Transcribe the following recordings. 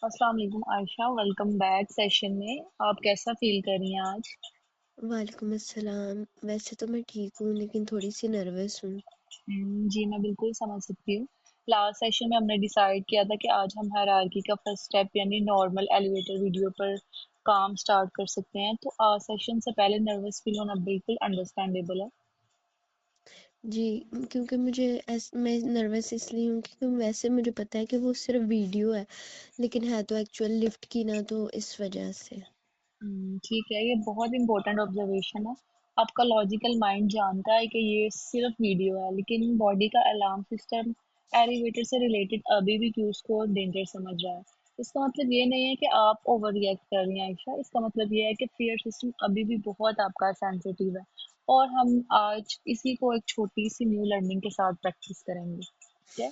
अस्सलाम वालेकुम Ayesha, welcome back session में। आप कैसा फील कर रही हैं आज? वालेकुम अस्सलाम। वैसे तो मैं ठीक हूँ लेकिन थोड़ी सी नर्वस हूँ। जी, मैं बिल्कुल समझ सकती हूँ। लास्ट सेशन में हमने डिसाइड किया था कि आज हम हायरार्की का फर्स्ट स्टेप यानी नॉर्मल एलिवेटर वीडियो पर काम स्टार्ट कर सकते हैं। तो आज सेशन से पहले नर्वस फील होना बिल्कुल अंडरस्टैंडेबल है। जी, क्योंकि मैं नर्वस इसलिए हूँ क्योंकि वैसे मुझे पता है कि वो सिर्फ वीडियो है, लेकिन है तो एक्चुअल लिफ्ट की ना, तो इस वजह से। ठीक है, ये बहुत इंपॉर्टेंट ऑब्जर्वेशन है। आपका लॉजिकल माइंड जानता है कि ये सिर्फ वीडियो है, लेकिन बॉडी का अलार्म सिस्टम एलिवेटर से रिलेटेड अभी भी क्यूज को डेंजर समझ रहा है। इसका मतलब ये नहीं है कि आप ओवर रिएक्ट कर रही हैं आयशा, इसका मतलब ये है कि फियर सिस्टम अभी भी बहुत आपका सेंसिटिव है। और हम आज इसी को एक छोटी सी न्यू लर्निंग के साथ प्रैक्टिस करेंगे, ठीक है?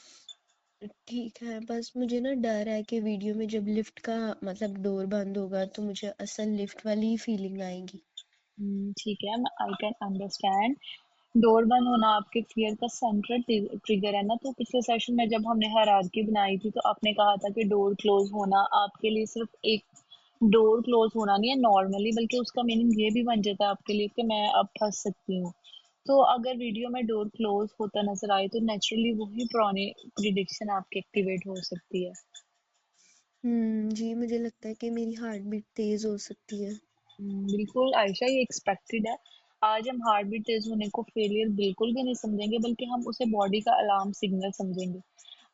ठीक है, बस मुझे ना डर है कि वीडियो में जब लिफ्ट का मतलब डोर बंद होगा तो मुझे असल लिफ्ट वाली ही फीलिंग आएगी। ठीक है, मैं आई कैन अंडरस्टैंड। डोर बंद होना आपके फियर का सेंट्रल ट्रिगर है ना। तो पिछले सेशन में जब हमने हायरार्की बनाई थी तो आपने कहा था कि डोर क्लोज होना आपके लिए सिर्फ एक डोर क्लोज होना नहीं है नॉर्मली, बल्कि उसका मीनिंग ये भी बन जाता है आपके लिए कि मैं अब फंस सकती हूँ। तो अगर वीडियो में डोर क्लोज होता नजर आए तो नेचुरली वही पुरानी प्रिडिक्शन आपकी एक्टिवेट हो सकती है। जी, मुझे लगता है कि मेरी हार्ट बीट तेज हो सकती है। बिल्कुल आयशा, ये एक्सपेक्टेड है। आज हम हार्ट बीट तेज होने को फेलियर बिल्कुल भी नहीं समझेंगे, बल्कि हम उसे बॉडी का अलार्म सिग्नल समझेंगे।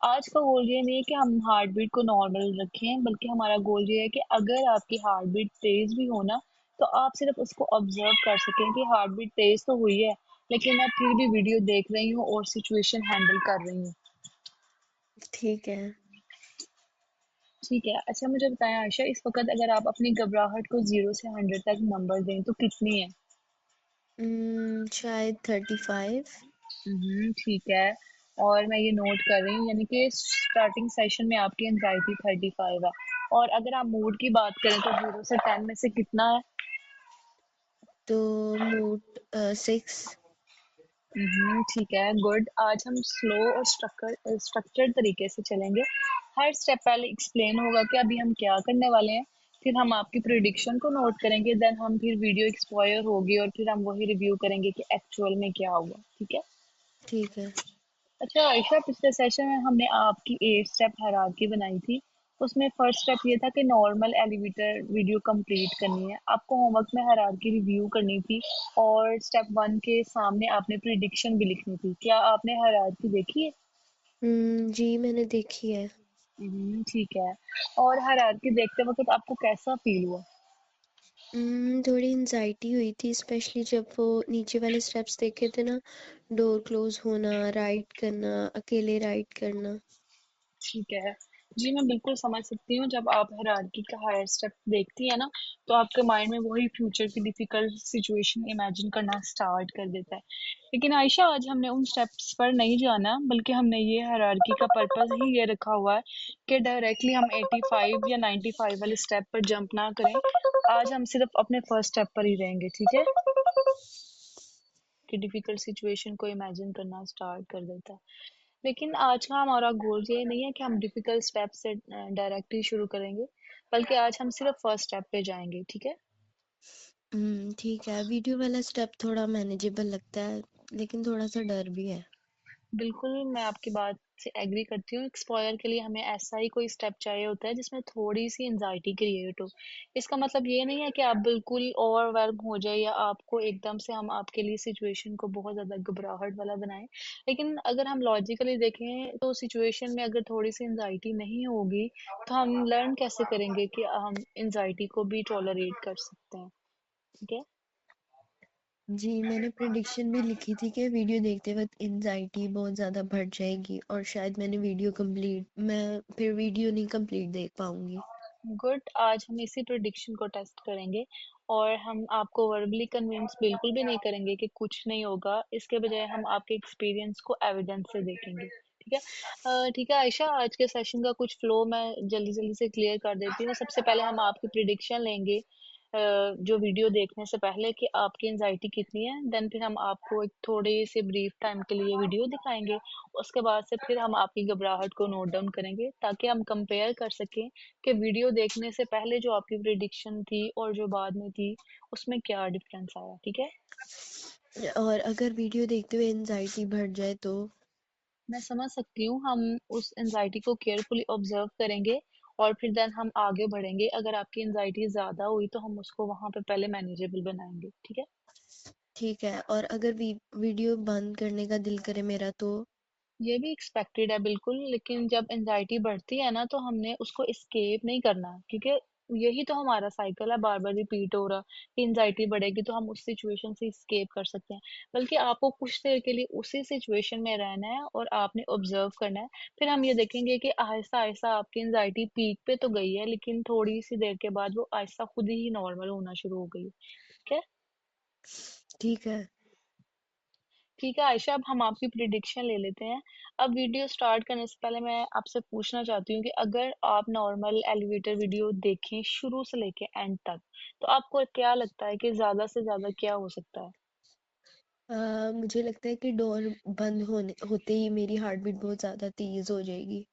आज का गोल ये नहीं है कि हम हार्ट बीट को नॉर्मल रखें, बल्कि हमारा गोल ये है कि अगर आपकी हार्ट बीट तेज भी हो ना, तो आप सिर्फ उसको ऑब्जर्व कर सकें कि हार्ट बीट तेज तो हुई है, लेकिन मैं फिर भी वीडियो देख रही हूँ और सिचुएशन हैंडल कर रही हूँ। ठीक है। ठीक है, अच्छा मुझे बताएं आयशा, इस वक्त अगर आप अपनी घबराहट को 0 से 100 तक नंबर दें तो कितनी है? शायद 35। ठीक है। और मैं ये नोट कर रही हूँ, यानी कि स्टार्टिंग सेशन में आपकी एंजाइटी 35 है। और अगर आप मूड की बात करें तो 0 से 10 में से कितना है? तो मूड 6। ठीक है, गुड। आज हम स्लो और स्ट्रक्चर्ड तरीके से चलेंगे। हर स्टेप पहले एक्सप्लेन होगा कि अभी हम क्या करने वाले हैं, फिर हम आपकी प्रिडिक्शन को नोट करेंगे, देन हम फिर वीडियो एक्सप्लोर होगी और फिर हम वही रिव्यू करेंगे कि एक्चुअल में क्या हुआ। ठीक है? ठीक है। अच्छा आयशा, पिछले सेशन में हमने आपकी 8 स्टेप हायरार्की बनाई थी। उसमें फर्स्ट स्टेप ये था कि नॉर्मल एलिवेटर वीडियो कंप्लीट करनी है। आपको होमवर्क में हायरार्की रिव्यू करनी थी और स्टेप 1 के सामने आपने प्रिडिक्शन भी लिखनी थी। क्या आपने हायरार्की देखी है? जी, मैंने देखी है। ठीक है। और हायरार्की देखते वक्त आपको कैसा फील हुआ? थोड़ी एंजाइटी हुई थी, स्पेशली जब वो नीचे वाले स्टेप्स देखे थे ना। डोर क्लोज होना, राइट करना, अकेले राइट करना। ठीक है। जी, मैं बिल्कुल समझ सकती हूँ। जब आप हायरार्की का हायर स्टेप देखती है ना, तो आपके माइंड में वही फ्यूचर की डिफिकल्ट सिचुएशन इमेजिन करना स्टार्ट कर देता है। लेकिन आयशा, आज हमने उन स्टेप्स पर नहीं जाना, बल्कि हमने ये हायरार्की का पर्पस ही ये रखा हुआ है कि डायरेक्टली हम 85 या 95 वाले स्टेप पर जंप ना करें। आज हम सिर्फ अपने फर्स्ट स्टेप पर ही रहेंगे, ठीक है? कि डिफिकल्ट सिचुएशन को इमेजिन करना स्टार्ट कर देता है। लेकिन आज का हमारा गोल ये नहीं है कि हम डिफिकल्ट स्टेप से डायरेक्टली शुरू करेंगे, बल्कि आज हम सिर्फ फर्स्ट स्टेप पे जाएंगे, ठीक है? ठीक है, वीडियो वाला स्टेप थोड़ा मैनेजेबल लगता है, लेकिन थोड़ा सा डर भी है। बिल्कुल, मैं आपकी बात से एग्री करती हूँ। एक्सप्लोयर के लिए हमें ऐसा ही कोई स्टेप चाहिए होता है जिसमें थोड़ी सी एंजाइटी क्रिएट हो। इसका मतलब ये नहीं है कि आप बिल्कुल ओवरवेल्म हो जाए या आपको एकदम से हम आपके लिए सिचुएशन को बहुत ज़्यादा घबराहट वाला बनाएं। लेकिन अगर हम लॉजिकली देखें तो सिचुएशन में अगर थोड़ी सी एंजाइटी नहीं होगी, तो हम लर्न कैसे करेंगे कि हम एंजाइटी को भी टॉलरेट कर सकते हैं, ठीक है? जी, मैंने प्रिडिक्शन भी लिखी थी कि वीडियो देखते वक्त एंजाइटी बहुत ज़्यादा बढ़ जाएगी और शायद मैं फिर वीडियो नहीं कंप्लीट देख पाऊंगी। गुड, आज हम इसी प्रिडिक्शन को टेस्ट करेंगे। और हम आपको वर्बली कन्विंस बिल्कुल भी नहीं करेंगे कि कुछ नहीं होगा। इसके बजाय हम आपके एक्सपीरियंस को एविडेंस से देखेंगे, ठीक है? ठीक है आयशा, आज के सेशन का कुछ फ्लो मैं जल्दी जल्दी से क्लियर कर देती हूँ। सबसे पहले हम आपकी प्रिडिक्शन लेंगे। जो वीडियो देखने से पहले कि आपकी एंजाइटी कितनी है, देन फिर हम आपको एक थोड़े से ब्रीफ टाइम के लिए वीडियो दिखाएंगे। उसके बाद से फिर हम आपकी घबराहट को नोट डाउन करेंगे ताकि हम कंपेयर कर सकें कि वीडियो देखने से पहले जो आपकी प्रिडिक्शन थी और जो बाद में थी उसमें क्या डिफरेंस आया। ठीक है। और अगर वीडियो देखते हुए एनजाइटी बढ़ जाए तो? मैं समझ सकती हूँ। हम उस एंजाइटी को केयरफुली ऑब्जर्व करेंगे और फिर देन हम आगे बढ़ेंगे। अगर आपकी एंजाइटी ज्यादा हुई तो हम उसको वहां पे पहले मैनेजेबल बनाएंगे। ठीक है। ठीक है, और अगर वीडियो बंद करने का दिल करे मेरा तो? ये भी एक्सपेक्टेड है बिल्कुल, लेकिन जब एंजाइटी बढ़ती है ना तो हमने उसको एस्केप नहीं करना, क्योंकि यही तो हमारा साइकिल है, बार बार रिपीट हो रहा कि एंजाइटी बढ़ेगी तो हम उस सिचुएशन से एस्केप कर सकते हैं। बल्कि आपको कुछ देर के लिए उसी सिचुएशन में रहना है और आपने ऑब्जर्व करना है। फिर हम ये देखेंगे कि आहिस्ता आहिस्ता आपकी एंजाइटी पीक पे तो गई है, लेकिन थोड़ी सी देर के बाद वो आहिस्ता खुद ही नॉर्मल होना शुरू हो गई। ठीक है। ठीक है। ठीक है आयशा, अब हम आपकी प्रिडिक्शन ले लेते हैं। अब वीडियो स्टार्ट करने से पहले मैं आपसे पूछना चाहती हूँ कि अगर आप नॉर्मल एलिवेटर वीडियो देखें शुरू से लेके एंड तक, तो आपको क्या लगता है कि ज्यादा से ज्यादा क्या हो सकता है? मुझे लगता है कि डोर बंद होने होते ही मेरी हार्ट बीट बहुत ज्यादा तेज हो जाएगी।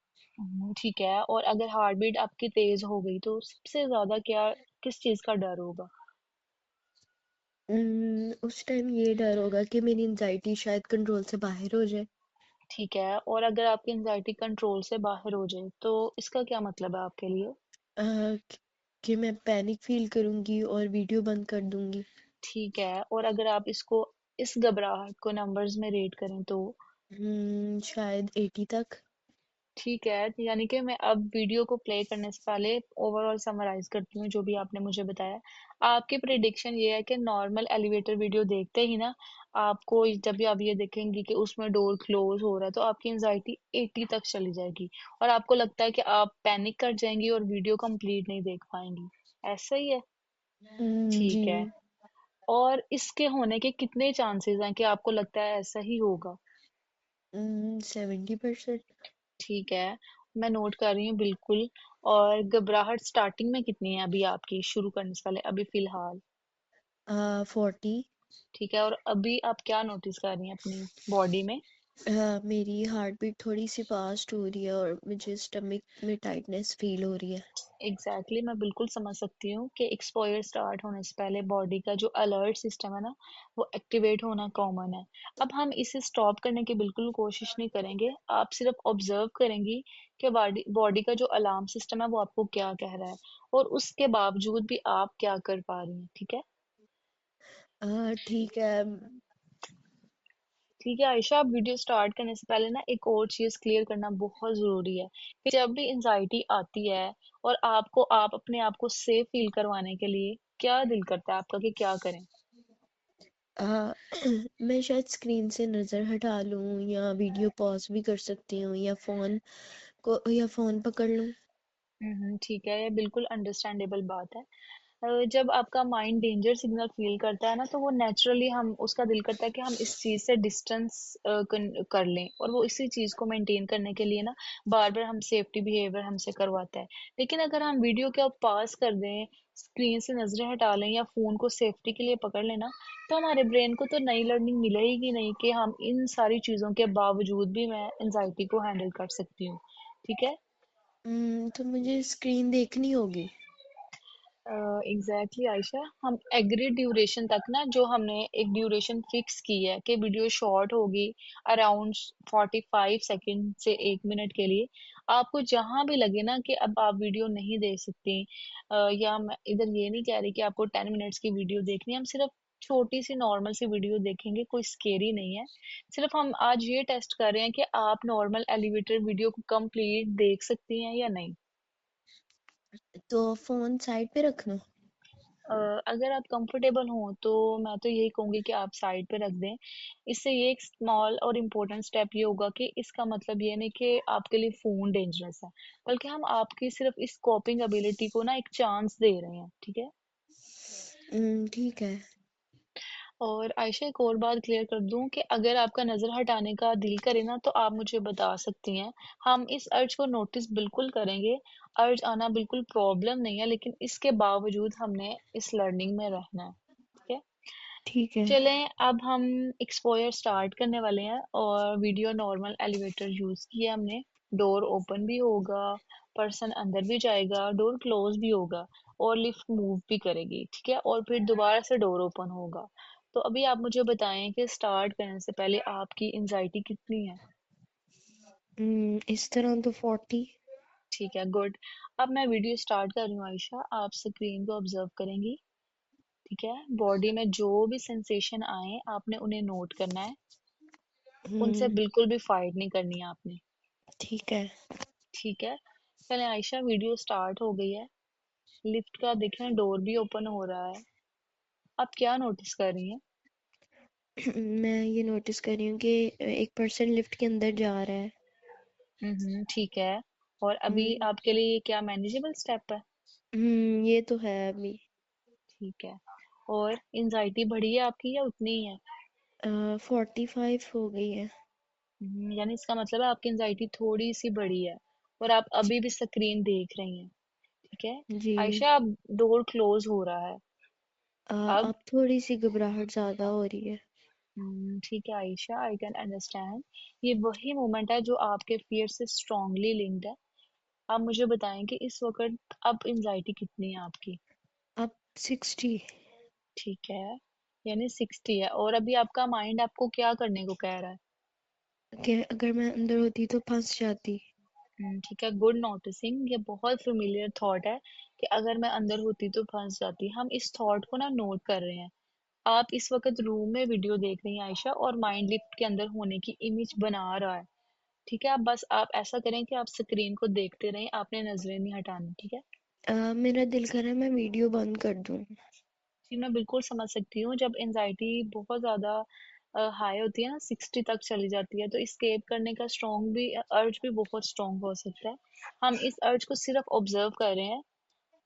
ठीक है। और अगर हार्ट बीट आपकी तेज हो गई तो सबसे ज्यादा क्या, किस चीज का डर होगा? उस टाइम ये डर होगा कि मेरी एंजाइटी शायद कंट्रोल से बाहर हो जाए। ठीक है। और अगर आपकी एंजाइटी कंट्रोल से बाहर हो जाए तो इसका क्या मतलब है आपके लिए? अ, कि कि मैं पैनिक फील करूंगी और वीडियो बंद कर दूंगी। ठीक है। और अगर आप इसको, इस घबराहट को नंबर्स में रेट करें तो? शायद 80 तक। ठीक है। यानी कि मैं अब वीडियो को प्ले करने से पहले ओवरऑल समराइज करती हूँ जो भी आपने मुझे बताया। आपकी प्रिडिक्शन ये है कि नॉर्मल एलिवेटर वीडियो देखते ही ना, आपको जब भी आप ये देखेंगी कि उसमें डोर क्लोज हो रहा है तो आपकी एंजाइटी 80 तक चली जाएगी और आपको लगता है कि आप पैनिक कर जाएंगी और वीडियो कंप्लीट नहीं देख पाएंगी। ऐसा ही है? जी। ठीक है। और इसके होने के कितने चांसेस हैं कि आपको लगता है ऐसा ही होगा? 70%। ठीक है, मैं नोट कर रही हूँ बिल्कुल। और घबराहट स्टार्टिंग में कितनी है अभी आपकी, शुरू करने से पहले, अभी फिलहाल? 40। ठीक है। और अभी आप क्या नोटिस कर रही हैं अपनी बॉडी में? मेरी हार्ट बीट थोड़ी सी फास्ट हो रही है और मुझे स्टमक में टाइटनेस फील हो रही है। एग्जैक्टली मैं बिल्कुल समझ सकती हूँ कि एक्सपोजर स्टार्ट होने से पहले बॉडी का जो अलर्ट सिस्टम है ना, वो एक्टिवेट होना कॉमन है। अब हम इसे स्टॉप करने की बिल्कुल कोशिश नहीं करेंगे, आप सिर्फ ऑब्जर्व करेंगी कि बॉडी बॉडी का जो अलार्म सिस्टम है वो आपको क्या कह रहा है और उसके बावजूद भी आप क्या कर पा रही हैं। ठीक है। ठीक है। ठीक है आयशा, आप वीडियो स्टार्ट करने से पहले ना एक और चीज क्लियर करना बहुत जरूरी है कि जब भी एंजाइटी आती है और आपको, आप अपने आप को सेफ फील करवाने के लिए क्या दिल करता है आपका कि क्या करें? अ, मैं शायद स्क्रीन से नज़र हटा लूं या वीडियो पॉज भी कर सकती हूँ या फोन पकड़ लूं। ठीक है, ये बिल्कुल अंडरस्टैंडेबल बात है। जब आपका माइंड डेंजर सिग्नल फील करता है ना तो वो नेचुरली हम, उसका दिल करता है कि हम इस चीज से डिस्टेंस कर लें, और वो इसी चीज को मेंटेन करने के लिए ना बार बार हम सेफ्टी बिहेवियर हमसे करवाता है। लेकिन अगर हम वीडियो के अब पास कर दें, स्क्रीन से नजरें हटा लें या फोन को सेफ्टी के लिए पकड़ लेना, तो हमारे ब्रेन को तो नई लर्निंग मिलेगी नहीं कि हम इन सारी चीजों के बावजूद भी मैं एंजाइटी को हैंडल कर सकती हूँ। ठीक है। तो मुझे स्क्रीन देखनी होगी। एग्जैक्टली आयशा, हम एग्री ड्यूरेशन तक ना, जो हमने एक ड्यूरेशन फिक्स की है कि वीडियो शॉर्ट होगी अराउंड 45 सेकेंड से 1 मिनट के लिए। आपको जहां भी लगे ना कि अब आप वीडियो नहीं देख सकती, या मैं इधर ये नहीं कह रही कि आपको 10 मिनट्स की वीडियो देखनी है, हम सिर्फ छोटी सी नॉर्मल सी वीडियो देखेंगे, कोई स्केरी नहीं है। सिर्फ हम आज ये टेस्ट कर रहे हैं कि आप नॉर्मल एलिवेटर वीडियो को कंप्लीट देख सकती हैं या नहीं। तो फोन साइड पे रख लूं? अगर आप कंफर्टेबल हो तो मैं तो यही कहूंगी कि आप साइड पे रख दें। इससे ये एक स्मॉल और इम्पोर्टेंट स्टेप ये होगा कि इसका मतलब ये नहीं कि आपके लिए फोन डेंजरस है, बल्कि हम आपकी सिर्फ इस कॉपिंग एबिलिटी को ना एक चांस दे रहे हैं। ठीक है। ठीक है। और आयशा, एक और बात क्लियर कर दूं कि अगर आपका नजर हटाने का दिल करे ना तो आप मुझे बता सकती हैं, हम इस अर्ज को नोटिस बिल्कुल करेंगे। अर्ज आना बिल्कुल प्रॉब्लम नहीं है, लेकिन इसके बावजूद हमने इस लर्निंग में रहना है। ठीक है। ठीक है। चलें, अब हम एक्सपोजर स्टार्ट करने वाले हैं और वीडियो नॉर्मल एलिवेटर यूज किया हमने। डोर ओपन भी होगा, पर्सन अंदर भी जाएगा, डोर क्लोज भी होगा और लिफ्ट मूव भी करेगी। ठीक है, और फिर दोबारा से डोर ओपन होगा। तो अभी आप मुझे बताएं कि स्टार्ट करने से पहले आपकी एंजाइटी कितनी है। इस तरह तो 40। ठीक है, गुड। अब मैं वीडियो स्टार्ट कर रही हूँ आयशा, आप स्क्रीन को ऑब्जर्व करेंगी। ठीक है, बॉडी में जो भी सेंसेशन आए आपने उन्हें नोट करना है, उनसे हम्म। बिल्कुल भी फाइट नहीं करनी है आपने। ठीक है। ठीक है, चलें आयशा, वीडियो स्टार्ट हो गई है। लिफ्ट का देखें, डोर भी ओपन हो रहा है। आप क्या नोटिस कर रही हैं? मैं ये नोटिस कर रही हूँ कि एक पर्सन लिफ्ट के अंदर जा रहा है। ठीक है। और अभी हम्म। आपके लिए ये क्या मैनेजेबल स्टेप है? ये तो है अभी। ठीक है। और एंजाइटी बढ़ी है आपकी या उतनी ही है? 45 हो गई है। यानी इसका मतलब है आपकी एंजाइटी थोड़ी सी बढ़ी है और आप अभी भी स्क्रीन देख रही हैं। ठीक है। जी। आयशा, अब डोर क्लोज हो रहा है। अब अब थोड़ी सी घबराहट ज्यादा हो रही है। ठीक है आयशा, आई कैन अंडरस्टैंड। ये वही मोमेंट है जो आपके फियर से स्ट्रांगली लिंक्ड है। आप मुझे बताएं कि इस वक्त अब एंजाइटी कितनी है आपकी? अब 60। ठीक है, यानी 60 है। और अभी आपका माइंड आपको क्या करने को कह रहा है? कि अगर मैं अंदर होती तो फंस जाती। ठीक है, गुड नोटिसिंग। ये बहुत फेमिलियर थॉट है कि अगर मैं अंदर होती तो फंस जाती। हम इस थॉट को ना नोट कर रहे हैं। आप इस वक्त रूम में वीडियो देख रही हैं आयशा, और माइंड लिफ्ट के अंदर होने की इमेज बना रहा है। ठीक है, अब बस आप ऐसा करें कि आप स्क्रीन को देखते रहें, आपने नजरें नहीं हटानी। ठीक है। मेरा दिल कर रहा है मैं वीडियो बंद कर दूं। जी, मैं बिल्कुल समझ सकती हूँ। जब एनजाइटी बहुत ज़्यादा हाई होती है ना, 60 तक चली जाती है, तो escape करने का स्ट्रॉन्ग भी अर्ज भी बहुत स्ट्रॉन्ग हो सकता है। हम इस अर्ज को सिर्फ ऑब्जर्व कर रहे हैं।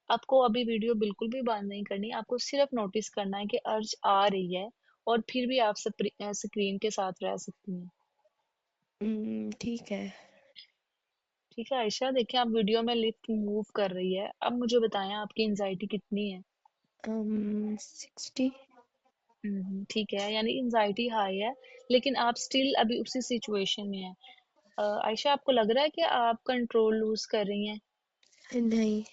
आपको अभी वीडियो बिल्कुल भी बंद नहीं करनी, आपको सिर्फ नोटिस करना है कि अर्ज आ रही है, और फिर भी आप स्क्रीन के साथ रह सकती हैं। ठीक है। ठीक है आयशा, देखिए आप वीडियो में लिफ्ट मूव कर रही है। अब मुझे बताएं आपकी एंजाइटी कितनी है? 60। ठीक है, यानी एंजाइटी हाई है, लेकिन आप स्टिल अभी उसी सिचुएशन में है। आयशा, आपको लग रहा है कि आप कंट्रोल लूज कर रही हैं? नहीं।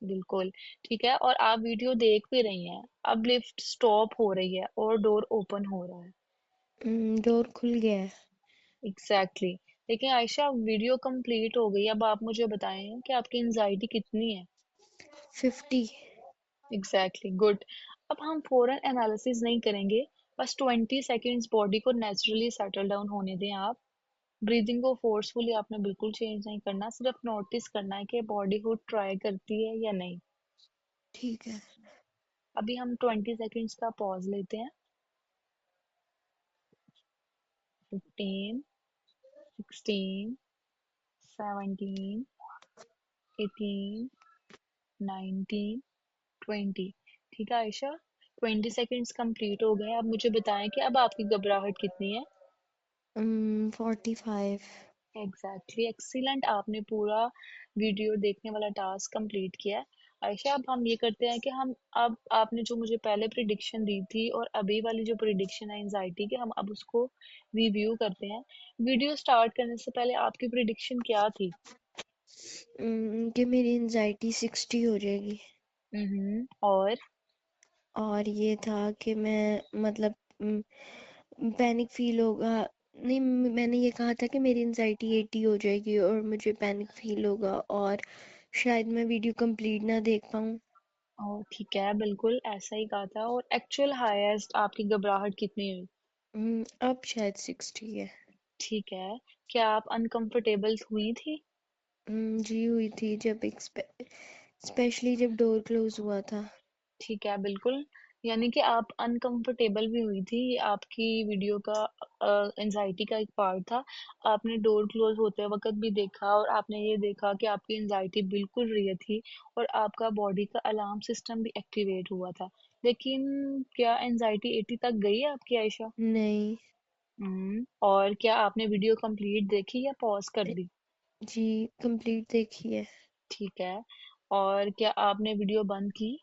बिल्कुल। ठीक है, और आप वीडियो देख भी रही हैं। अब लिफ्ट स्टॉप हो रही है और डोर ओपन हो रहा है। डोर खुल गया है। Exactly exactly। लेकिन आयशा, वीडियो कंप्लीट हो गई। अब आप मुझे बताएं कि आपकी एंजाइटी कितनी है? 50। Exactly, good. अब हम फौरन एनालिसिस नहीं करेंगे, बस 20 सेकेंड्स बॉडी को नेचुरली सेटल डाउन होने दें आप। ब्रीदिंग को फोर्सफुली आपने बिल्कुल चेंज नहीं करना, सिर्फ नोटिस करना है कि बॉडी को ट्राई करती है या नहीं। ठीक है। अभी हम 20 सेकेंड्स का पॉज लेते हैं। 15, 16, 17, 18, 19, 20। ठीक है आयशा, 20 सेकेंड्स कंप्लीट हो गए। अब मुझे बताएं कि अब आपकी घबराहट कितनी है? 45। Exactly, excellent. आपने पूरा वीडियो देखने वाला टास्क कंप्लीट किया है। आयशा, अब हम ये करते हैं कि हम अब आपने जो मुझे पहले प्रिडिक्शन दी थी और अभी वाली जो प्रिडिक्शन है एंजाइटी की, हम अब उसको रिव्यू करते हैं। वीडियो स्टार्ट करने से पहले आपकी प्रिडिक्शन क्या थी? कि मेरी एंजाइटी 60 हो जाएगी। और और ये था कि मैं मतलब पैनिक फील होगा। नहीं, मैंने ये कहा था कि मेरी एंजाइटी 80 हो जाएगी और मुझे पैनिक फील होगा और शायद मैं वीडियो कंप्लीट ना देख पाऊँ। ठीक है, बिल्कुल ऐसा ही कहा था। और एक्चुअल हाईएस्ट आपकी घबराहट कितनी हुई? अब शायद 60 है। ठीक है, क्या आप अनकंफर्टेबल हुई थी? जी हुई थी जब स्पेशली जब डोर क्लोज हुआ था। ठीक है, बिल्कुल। यानी कि आप अनकंफर्टेबल भी हुई थी, ये आपकी वीडियो का एंजाइटी का एक पार्ट था। आपने डोर क्लोज होते वक्त भी देखा, और आपने ये देखा कि आपकी एंजाइटी बिल्कुल रियल थी, और आपका बॉडी का अलार्म सिस्टम भी एक्टिवेट हुआ था। लेकिन क्या एंजाइटी 80 तक गई है आपकी आयशा? नहीं। और क्या आपने वीडियो कंप्लीट देखी या पॉज कर अ, दी? जी कंप्लीट देखी है। ठीक है। और क्या आपने वीडियो बंद की?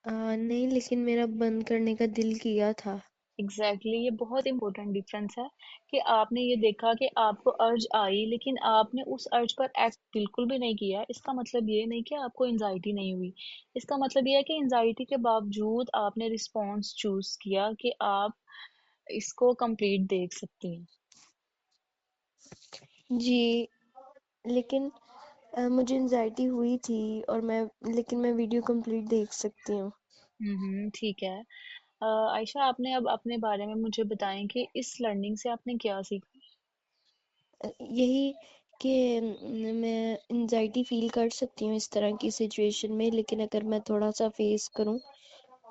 नहीं, लेकिन मेरा बंद करने का दिल किया था। एग्जैक्टली ये बहुत इंपॉर्टेंट डिफरेंस है कि आपने ये देखा कि आपको अर्ज आई लेकिन आपने उस अर्ज पर एक्ट बिल्कुल भी नहीं किया। इसका मतलब ये नहीं कि आपको एंजाइटी नहीं हुई। इसका मतलब ये है कि एंजाइटी के बावजूद आपने रिस्पॉन्स चूज किया कि आप इसको कंप्लीट देख सकती हैं। जी, लेकिन मुझे एंजाइटी हुई थी और मैं वीडियो कंप्लीट देख सकती हूँ। ठीक है। आयशा, आपने अब अपने बारे में मुझे बताएं कि इस लर्निंग से आपने क्या सीखा। यही कि मैं एंजाइटी फील कर सकती हूँ इस तरह की सिचुएशन में, लेकिन अगर मैं थोड़ा सा फेस करूँ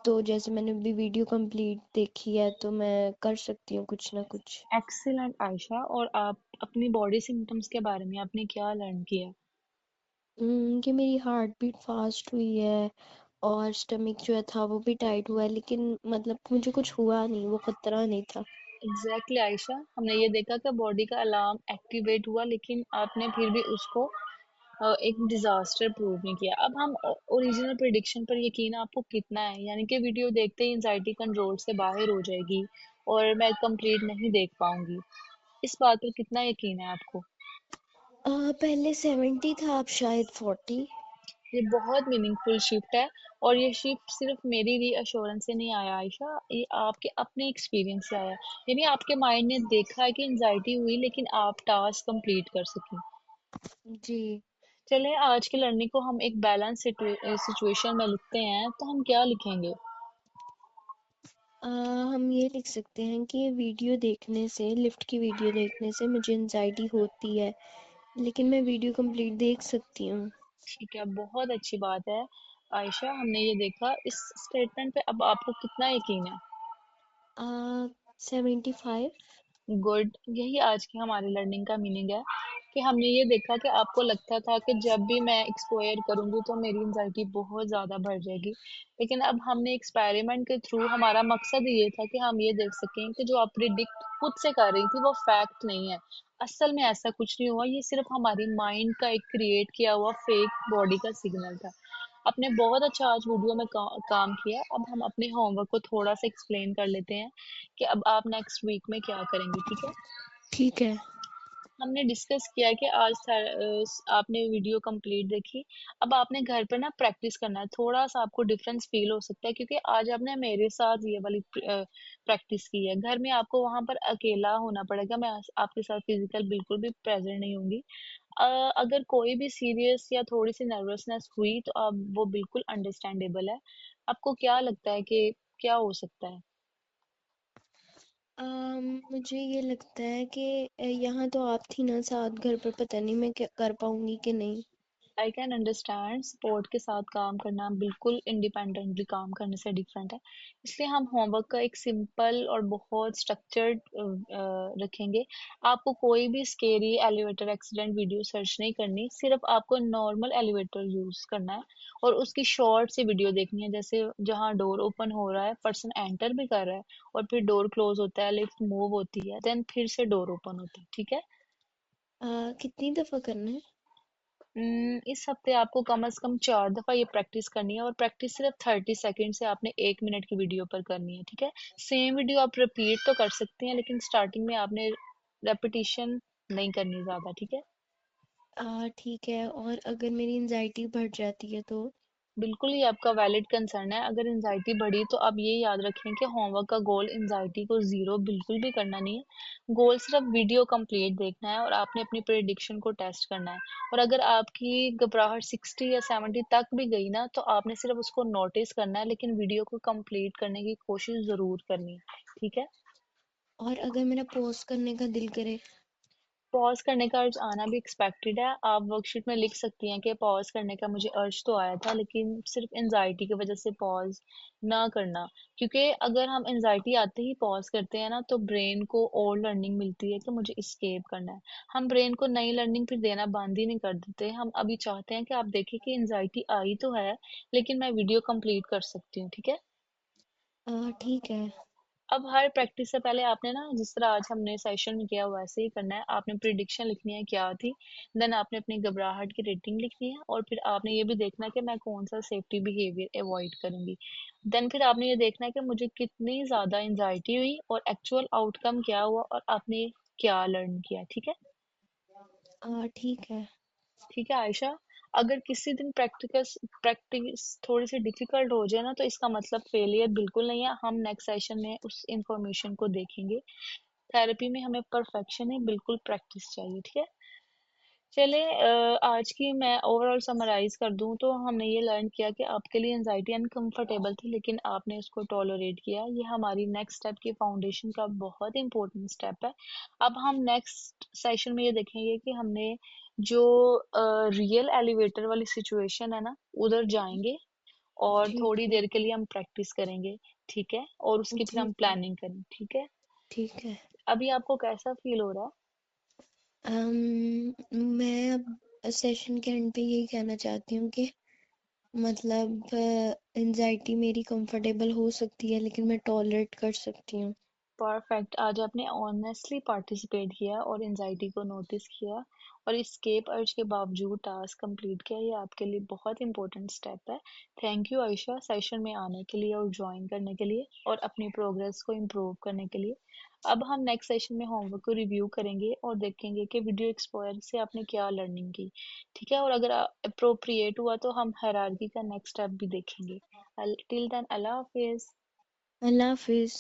तो जैसे मैंने अभी वीडियो कंप्लीट देखी है तो मैं कर सकती हूँ कुछ ना कुछ। एक्सीलेंट आयशा। और आप अपनी बॉडी सिम्टम्स के बारे में आपने क्या लर्न किया? कि मेरी हार्ट बीट फास्ट हुई है और स्टमक जो है था वो भी टाइट हुआ है, लेकिन मतलब मुझे कुछ हुआ नहीं, वो खतरा नहीं था। एग्जैक्टली आयशा, हमने ये देखा कि बॉडी का अलार्म एक्टिवेट हुआ लेकिन आपने फिर भी उसको एक डिजास्टर प्रूव नहीं किया। अब हम ओरिजिनल प्रिडिक्शन पर यकीन आपको कितना है, यानी कि वीडियो देखते ही एंजाइटी कंट्रोल से बाहर हो जाएगी और मैं कंप्लीट नहीं देख पाऊंगी, इस बात पर कितना यकीन है आपको? पहले 70 था, अब शायद 40। ये बहुत मीनिंगफुल शिफ्ट है। और ये शिफ्ट सिर्फ मेरी रीअश्योरेंस से नहीं आया आयशा, ये आपके अपने एक्सपीरियंस से आया। यानी आपके माइंड ने देखा है कि एंजाइटी हुई लेकिन आप टास्क कंप्लीट कर सकी। जी। चले आज की लर्निंग को हम एक बैलेंस सिचुएशन में लिखते हैं, तो हम क्या लिखेंगे? हम ये लिख सकते हैं कि वीडियो देखने से, लिफ्ट की वीडियो देखने से मुझे एंजाइटी होती है, लेकिन मैं वीडियो कंप्लीट देख सकती हूँ। ठीक है, बहुत अच्छी बात है आयशा। हमने ये देखा इस स्टेटमेंट पे अब आपको कितना यकीन है? 75। गुड। यही आज की हमारी लर्निंग का मीनिंग है कि हमने ये देखा कि आपको लगता था कि जब भी मैं एक्सप्लोयर करूंगी तो मेरी एंजाइटी बहुत ज़्यादा बढ़ जाएगी, लेकिन अब हमने एक्सपेरिमेंट के थ्रू हमारा मकसद ये था कि हम ये देख सकें कि जो आप प्रिडिक्ट खुद से कर रही थी वो फैक्ट नहीं है। असल में ऐसा कुछ नहीं हुआ, ये सिर्फ हमारी माइंड का एक क्रिएट किया हुआ फेक बॉडी का सिग्नल था। आपने बहुत अच्छा आज वीडियो में काम किया। अब हम अपने होमवर्क को थोड़ा सा एक्सप्लेन कर लेते हैं कि अब आप नेक्स्ट वीक में क्या करेंगे, ठीक है? ठीक है। हमने डिस्कस किया है कि आज आपने वीडियो कंप्लीट देखी। अब आपने घर पर ना प्रैक्टिस करना है। थोड़ा सा आपको डिफरेंस फील हो सकता है क्योंकि आज आपने मेरे साथ ये वाली प्रैक्टिस की है। घर में आपको वहां पर अकेला होना पड़ेगा, मैं आपके साथ फिजिकल बिल्कुल भी प्रेजेंट नहीं होंगी। अ, अगर कोई भी सीरियस या थोड़ी सी नर्वसनेस हुई तो आप वो बिल्कुल अंडरस्टैंडेबल है। आपको क्या लगता है कि क्या हो सकता है? मुझे ये लगता है कि यहाँ तो आप थी ना साथ, घर पर पता नहीं मैं क्या कर पाऊंगी कि नहीं। आई कैन अंडरस्टैंड, सपोर्ट के साथ काम करना बिल्कुल इंडिपेंडेंटली काम करने से डिफरेंट है। इसलिए हम होमवर्क का एक सिंपल और बहुत स्ट्रक्चर्ड रखेंगे। आपको कोई भी scary elevator accident video search नहीं करनी, सिर्फ आपको नॉर्मल एलिवेटर यूज करना है और उसकी शॉर्ट सी वीडियो देखनी है, जैसे जहाँ डोर ओपन हो रहा है, पर्सन एंटर भी कर रहा है और फिर डोर क्लोज होता है, लिफ्ट मूव होती है, देन फिर से डोर ओपन होता है, ठीक है? कितनी दफा करना है? इस हफ्ते आपको कम से कम 4 दफा ये प्रैक्टिस करनी है और प्रैक्टिस सिर्फ 30 सेकेंड से आपने 1 मिनट की वीडियो पर करनी है, ठीक है? सेम वीडियो आप रिपीट तो कर सकती हैं लेकिन स्टार्टिंग में आपने रेपिटेशन नहीं करनी ज्यादा, ठीक है? ठीक है, और अगर मेरी एंजाइटी बढ़ जाती है तो? बिल्कुल ही आपका वैलिड कंसर्न है। अगर एंजाइटी बढ़ी तो आप ये याद रखें कि होमवर्क का गोल एंजाइटी को जीरो बिल्कुल भी करना नहीं है। गोल सिर्फ वीडियो कंप्लीट देखना है और आपने अपनी प्रेडिक्शन को टेस्ट करना है। और अगर आपकी घबराहट 60 या 70 तक भी गई ना तो आपने सिर्फ उसको नोटिस करना है लेकिन वीडियो को कंप्लीट करने की कोशिश जरूर करनी है, ठीक है? और अगर मेरा पॉज करने का दिल करे? पॉज करने का अर्ज आना भी एक्सपेक्टेड है। आप वर्कशीट में लिख सकती हैं कि पॉज करने का मुझे अर्ज तो आया था लेकिन सिर्फ एनजाइटी की वजह से पॉज ना करना। क्योंकि अगर हम एनजाइटी आते ही पॉज करते हैं ना तो ब्रेन को और लर्निंग मिलती है कि मुझे इस्केप करना है। हम ब्रेन को नई लर्निंग फिर देना बंद ही नहीं कर देते। हम अभी चाहते हैं कि आप देखें कि एनजाइटी आई तो है लेकिन मैं वीडियो कंप्लीट कर सकती हूँ, ठीक है? ठीक है। अब हर प्रैक्टिस से पहले आपने ना, जिस तरह आज हमने सेशन में किया वैसे ही करना है। आपने प्रिडिक्शन लिखनी है क्या थी, देन आपने अपनी घबराहट की रेटिंग लिखनी है, और फिर आपने ये भी देखना है कि मैं कौन सा सेफ्टी बिहेवियर अवॉइड करूंगी। देन फिर आपने ये देखना है कि मुझे कितनी ज्यादा एंजाइटी हुई और एक्चुअल आउटकम क्या हुआ और आपने क्या लर्न किया। ठीक है। ठीक है। ठीक है आयशा। अगर किसी दिन प्रैक्टिकस प्रैक्टिस थोड़ी सी डिफिकल्ट हो जाए ना, तो इसका मतलब फेलियर बिल्कुल नहीं है। हम नेक्स्ट सेशन में उस इंफॉर्मेशन को देखेंगे। थेरेपी में हमें परफेक्शन नहीं, बिल्कुल प्रैक्टिस चाहिए। ठीक है। चले, आज की मैं ओवरऑल समराइज कर दूं तो हमने ये लर्न किया कि आपके लिए एनजाइटी अनकंफर्टेबल थी, लेकिन आपने इसको टॉलरेट किया। ये हमारी नेक्स्ट स्टेप की फाउंडेशन का बहुत इंपॉर्टेंट स्टेप है। अब हम नेक्स्ट सेशन में ये देखेंगे कि हमने जो रियल एलिवेटर वाली सिचुएशन है ना, उधर जाएंगे और ठीक थोड़ी है। देर के लिए हम प्रैक्टिस करेंगे। ठीक है, और उसकी फिर ठीक हम है। प्लानिंग करें। ठीक है। ठीक है। अभी आपको कैसा फील हो रहा है? मैं अब सेशन के एंड पे यही कहना चाहती हूँ कि मतलब एंजाइटी मेरी कंफर्टेबल हो सकती है लेकिन मैं टॉलरेट कर सकती हूँ। परफेक्ट। आज आपने ऑनेस्टली पार्टिसिपेट किया और एंजाइटी को नोटिस किया और escape अर्ज के बावजूद टास्क कंप्लीट किया। ये आपके लिए बहुत इंपॉर्टेंट स्टेप है। थैंक यू आयशा, सेशन में आने के लिए और ज्वाइन करने के लिए और अपनी प्रोग्रेस को इम्प्रूव करने के लिए। अब हम नेक्स्ट सेशन में होमवर्क को रिव्यू करेंगे और देखेंगे कि वीडियो एक्सपोजर से आपने क्या लर्निंग की। ठीक है, और अगर अप्रोप्रिएट हुआ तो हम हायरार्की का नेक्स्ट स्टेप भी देखेंगे। टिल देन, अल्लाह हाफिज। अल्लाह हाफिज।